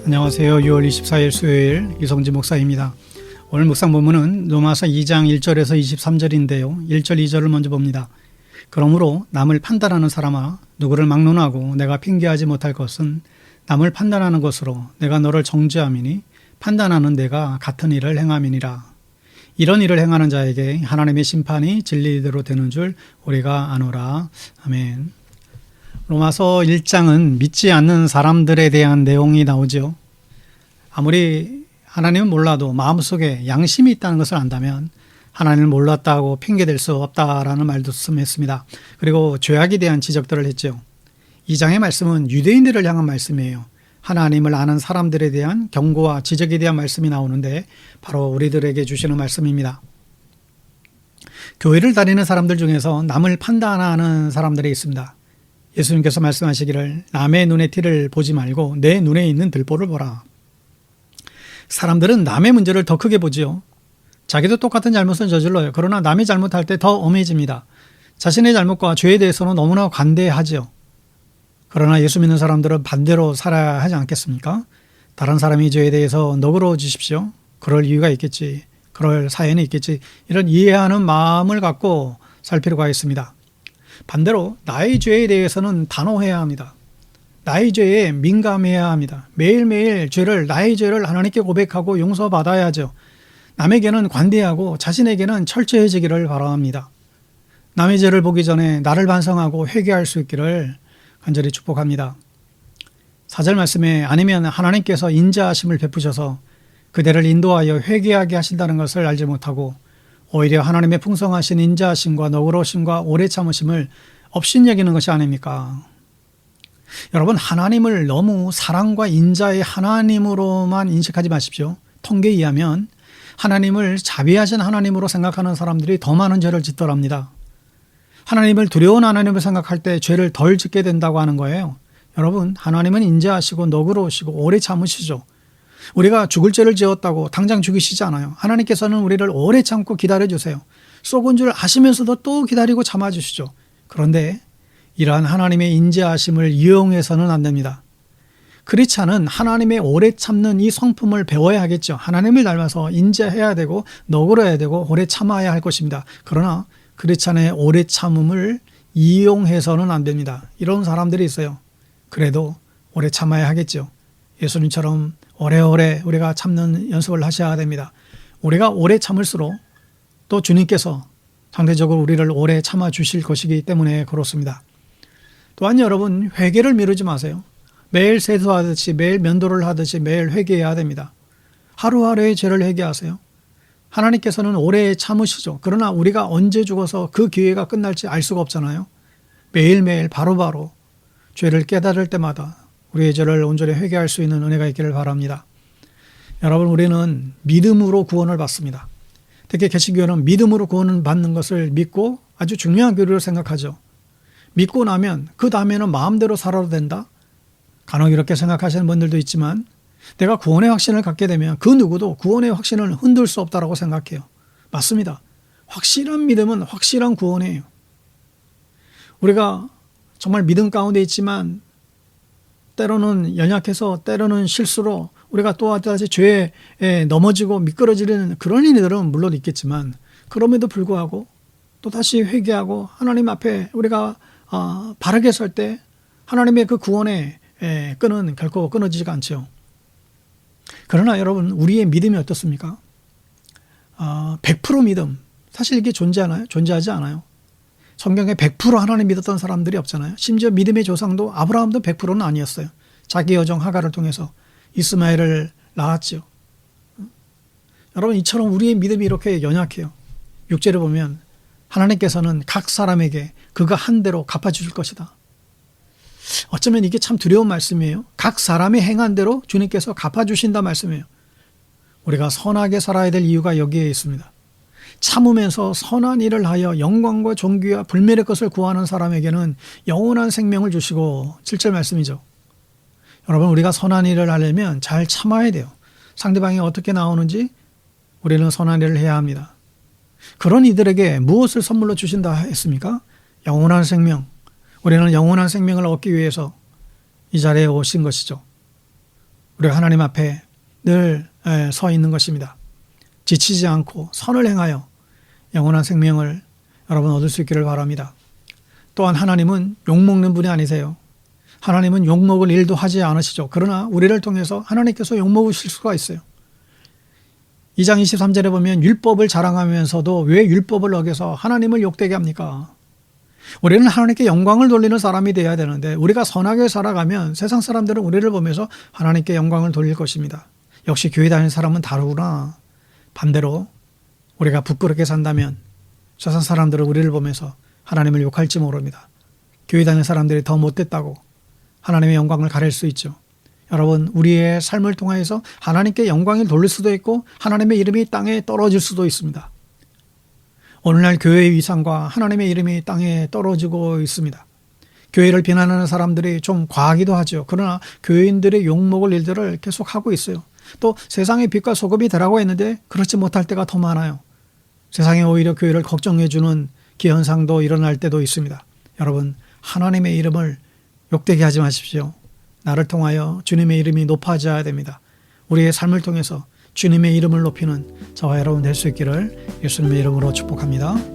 안녕하세요. 6월 24일 수요일 이성진 목사입니다. 오늘 묵상 본문은 로마서 2장 1절에서 23절인데요. 1절 2절을 먼저 봅니다. 그러므로 남을 판단하는 사람아 누구를 막론하고 내가 핑계하지 못할 것은 남을 판단하는 것으로 내가 너를 정죄함이니 판단하는 내가 같은 일을 행함이니라. 이런 일을 행하는 자에게 하나님의 심판이 진리대로 되는 줄 우리가 아노라. 아멘. 로마서 1장은 믿지 않는 사람들에 대한 내용이 나오죠. 아무리 하나님은 몰라도 마음속에 양심이 있다는 것을 안다면 하나님을 몰랐다고 핑계댈 수 없다라는 말도 했습니다. 그리고 죄악에 대한 지적들을 했죠. 2장의 말씀은 유대인들을 향한 말씀이에요. 하나님을 아는 사람들에 대한 경고와 지적에 대한 말씀이 나오는데 바로 우리들에게 주시는 말씀입니다. 교회를 다니는 사람들 중에서 남을 판단하는 사람들이 있습니다. 예수님께서 말씀하시기를 남의 눈에 티를 보지 말고 내 눈에 있는 들보를 보라. 사람들은 남의 문제를 더 크게 보지요. 자기도 똑같은 잘못은 저질러요. 그러나 남의 잘못할 때 더 엄해집니다. 자신의 잘못과 죄에 대해서는 너무나 관대하죠. 그러나 예수 믿는 사람들은 반대로 살아야 하지 않겠습니까? 다른 사람이 죄에 대해서 너그러워 주십시오. 그럴 이유가 있겠지. 그럴 사연이 있겠지. 이런 이해하는 마음을 갖고 살 필요가 있습니다. 반대로 나의 죄에 대해서는 단호해야 합니다. 나의 죄에 민감해야 합니다. 매일매일 나의 죄를 하나님께 고백하고 용서받아야죠. 남에게는 관대하고 자신에게는 철저해지기를 바랍니다. 남의 죄를 보기 전에 나를 반성하고 회개할 수 있기를 간절히 축복합니다. 4절 말씀에 아니면 하나님께서 인자하심을 베푸셔서 그대를 인도하여 회개하게 하신다는 것을 알지 못하고 오히려 하나님의 풍성하신 인자하심과 너그러우심과 오래 참으심을 업신여기는 것이 아닙니까? 여러분, 하나님을 너무 사랑과 인자의 하나님으로만 인식하지 마십시오. 통계에 의하면 하나님을 자비하신 하나님으로 생각하는 사람들이 더 많은 죄를 짓더랍니다. 하나님을 두려운 하나님을 생각할 때 죄를 덜 짓게 된다고 하는 거예요. 여러분, 하나님은 인자하시고 너그러우시고 오래 참으시죠. 우리가 죽을 죄를 지었다고 당장 죽이시지 않아요. 하나님께서는 우리를 오래 참고 기다려주세요. 썩은 줄 아시면서도 또 기다리고 참아주시죠. 그런데 이러한 하나님의 인자하심을 이용해서는 안 됩니다. 크리스찬은 하나님의 오래 참는 이 성품을 배워야 하겠죠. 하나님을 닮아서 인자해야 되고 너그러워야 되고 오래 참아야 할 것입니다. 그러나 크리스찬의 오래 참음을 이용해서는 안 됩니다. 이런 사람들이 있어요. 그래도 오래 참아야 하겠죠. 예수님처럼 오래오래 우리가 참는 연습을 하셔야 됩니다. 우리가 오래 참을수록 또 주님께서 상대적으로 우리를 오래 참아 주실 것이기 때문에 그렇습니다. 또한 여러분, 회개를 미루지 마세요. 매일 세수하듯이 매일 면도를 하듯이 매일 회개해야 됩니다. 하루하루의 죄를 회개하세요. 하나님께서는 오래 참으시죠. 그러나 우리가 언제 죽어서 그 기회가 끝날지 알 수가 없잖아요. 매일매일 바로바로 죄를 깨달을 때마다 우리의 죄를 온전히 회개할 수 있는 은혜가 있기를 바랍니다. 여러분, 우리는 믿음으로 구원을 받습니다. 특히 개신교는 믿음으로 구원을 받는 것을 믿고 아주 중요한 교리로 생각하죠. 믿고 나면 그 다음에는 마음대로 살아도 된다. 간혹 이렇게 생각하시는 분들도 있지만 내가 구원의 확신을 갖게 되면 그 누구도 구원의 확신을 흔들 수 없다고 생각해요. 맞습니다. 확실한 믿음은 확실한 구원이에요. 우리가 정말 믿음 가운데 있지만 때로는 연약해서 때로는 실수로 우리가 또다시 죄에 넘어지고 미끄러지는 그런 일들은 물론 있겠지만 그럼에도 불구하고 또다시 회개하고 하나님 앞에 우리가 바르게 설 때 하나님의 그 구원의 끈은 결코 끊어지지가 않죠. 그러나 여러분, 우리의 믿음이 어떻습니까? 100% 믿음, 사실 이게 존재하지 않아요. 성경에 100% 하나님 믿었던 사람들이 없잖아요. 심지어 믿음의 조상도 아브라함도 100%는 아니었어요. 자기 여종 하갈을 통해서 이스마엘을 낳았죠. 여러분, 이처럼 우리의 믿음이 이렇게 연약해요. 6절에 보면 하나님께서는 각 사람에게 그가 한 대로 갚아주실 것이다. 어쩌면 이게 참 두려운 말씀이에요. 각 사람이 행한 대로 주님께서 갚아주신다 말씀이에요. 우리가 선하게 살아야 될 이유가 여기에 있습니다. 참으면서 선한 일을 하여 영광과 존귀와 불멸의 것을 구하는 사람에게는 영원한 생명을 주시고 7절 말씀이죠. 여러분, 우리가 선한 일을 하려면 잘 참아야 돼요. 상대방이 어떻게 나오는지 우리는 선한 일을 해야 합니다. 그런 이들에게 무엇을 선물로 주신다 했습니까? 영원한 생명. 우리는 영원한 생명을 얻기 위해서 이 자리에 오신 것이죠. 우리가 하나님 앞에 늘 서 있는 것입니다. 지치지 않고 선을 행하여 영원한 생명을 여러분 얻을 수 있기를 바랍니다. 또한 하나님은 욕먹는 분이 아니세요. 하나님은 욕먹을 일도 하지 않으시죠. 그러나 우리를 통해서 하나님께서 욕먹으실 수가 있어요. 2장 23절에 보면 율법을 자랑하면서도 왜 율법을 어겨서 하나님을 욕되게 합니까? 우리는 하나님께 영광을 돌리는 사람이 되어야 되는데 우리가 선하게 살아가면 세상 사람들은 우리를 보면서 하나님께 영광을 돌릴 것입니다. 역시 교회 다니는 사람은 다르구나. 반대로 우리가 부끄럽게 산다면 세상 사람들은 우리를 보면서 하나님을 욕할지 모릅니다. 교회 다니는 사람들이 더 못됐다고 하나님의 영광을 가릴 수 있죠. 여러분, 우리의 삶을 통해서 하나님께 영광을 돌릴 수도 있고 하나님의 이름이 땅에 떨어질 수도 있습니다. 오늘날 교회의 위상과 하나님의 이름이 땅에 떨어지고 있습니다. 교회를 비난하는 사람들이 좀 과하기도 하죠. 그러나 교인들의 욕먹을 일들을 계속하고 있어요. 또 세상의 빛과 소금이 되라고 했는데 그렇지 못할 때가 더 많아요. 세상에 오히려 교회를 걱정해주는 기현상도 일어날 때도 있습니다. 여러분, 하나님의 이름을 욕되게 하지 마십시오. 나를 통하여 주님의 이름이 높아져야 됩니다. 우리의 삶을 통해서 주님의 이름을 높이는 저와 여러분 될 수 있기를 예수님의 이름으로 축복합니다.